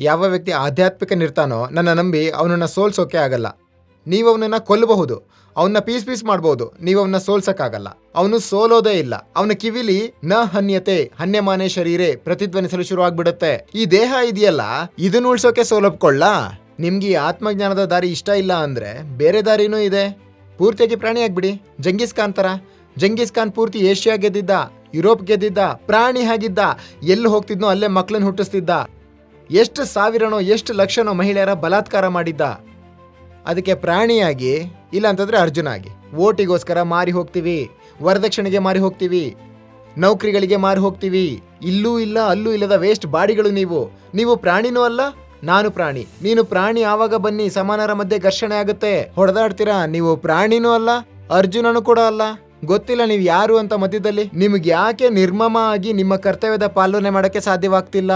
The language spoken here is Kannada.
ಯಾವ ವ್ಯಕ್ತಿ ಆಧ್ಯಾತ್ಮಿಕನಿರ್ತಾನೋ ನನ್ನ ನಂಬಿ ಅವನನ್ನ ಸೋಲ್ಸೋಕೆ ಆಗಲ್ಲ. ನೀವು ಅವನನ್ನ ಕೊಲ್ಲಬಹುದು, ಅವನ್ನ ಪೀಸ್ ಪೀಸ್ ಮಾಡ್ಬೋದು, ನೀವು ಅವನ್ನ ಸೋಲ್ಸಕ್ಕಾಗಲ್ಲ. ಅವನು ಸೋಲೋದೇ ಇಲ್ಲ. ಅವನ ಕಿವಿಲಿ ನ ಹನ್ಯತೆ ಹನ್ಯಮಾನೆ ಶರೀರೆ ಪ್ರತಿಧ್ವನಿಸಲು ಶುರು ಆಗ್ಬಿಡುತ್ತೆ. ಈ ದೇಹ ಇದೆಯಲ್ಲ, ಇದನ್ನ ಉಳ್ಸೋಕೆ ಸೋಲೊಪ್ಕೊಳ್ಳ. ನಿಮ್ಗೆ ಈ ಆತ್ಮಜ್ಞಾನದ ದಾರಿ ಇಷ್ಟ ಇಲ್ಲ ಅಂದ್ರೆ ಬೇರೆ ದಾರಿನೂ ಇದೆ. ಪೂರ್ತಿಯಾಗಿ ಪ್ರಾಣಿ ಆಗ್ಬಿಡಿ, ಜಂಗೀಸ್ ಖಾನ್ ತರ. ಜಂಗೀಸ್ ಖಾನ್ ಪೂರ್ತಿ ಏಷ್ಯಾ ಗೆದ್ದಿದ್ದ, ಯುರೋಪ್ ಗೆದ್ದಿದ್ದ, ಪ್ರಾಣಿ ಆಗಿದ್ದ. ಎಲ್ಲಿ ಹೋಗ್ತಿದ್ನೋ ಅಲ್ಲೇ ಮಕ್ಳನ್ನ ಹುಟ್ಟಿಸ್ತಿದ್ದ. ಎಷ್ಟು ಸಾವಿರನೋ ಎಷ್ಟು ಲಕ್ಷನೋ ಮಹಿಳೆಯರ ಬಲಾತ್ಕಾರ ಮಾಡಿದ್ದ. ಅದಕ್ಕೆ ಪ್ರಾಣಿಯಾಗಿ, ಇಲ್ಲ ಅಂತಂದ್ರೆ ಅರ್ಜುನ ಆಗಿ. ಓಟಿಗೋಸ್ಕರ ಮಾರಿ ಹೋಗ್ತೀವಿ, ವರದಕ್ಷಿಣೆಗೆ ಮಾರಿ ಹೋಗ್ತೀವಿ, ನೌಕರಿಗಳಿಗೆ ಮಾರಿ ಹೋಗ್ತೀವಿ. ಇಲ್ಲೂ ಇಲ್ಲ ಅಲ್ಲೂ ಇಲ್ಲದ ವೇಸ್ಟ್ ಬಾಡಿಗಳು ನೀವು ಪ್ರಾಣಿನೂ ಅಲ್ಲ, ನಾನು ಪ್ರಾಣಿ, ನೀನು ಪ್ರಾಣಿ. ಆವಾಗ ಬನ್ನಿ, ಸಮಾನರ ಮಧ್ಯೆ ಘರ್ಷಣೆ ಆಗುತ್ತೆ, ಹೊಡೆದಾಡ್ತೀರಾ. ನೀವು ಪ್ರಾಣಿನೂ ಅಲ್ಲ, ಅರ್ಜುನನು ಕೂಡ ಅಲ್ಲ. ಗೊತ್ತಿಲ್ಲ ನೀವು ಯಾರು ಅಂತ ಮಧ್ಯದಲ್ಲಿ. ನಿಮ್ಗೆ ಯಾಕೆ ನಿರ್ಮಮ ಆಗಿ ನಿಮ್ಮ ಕರ್ತವ್ಯದ ಪಾಲನೆ ಮಾಡಕ್ಕೆ ಸಾಧ್ಯವಾಗ್ತಿಲ್ಲ?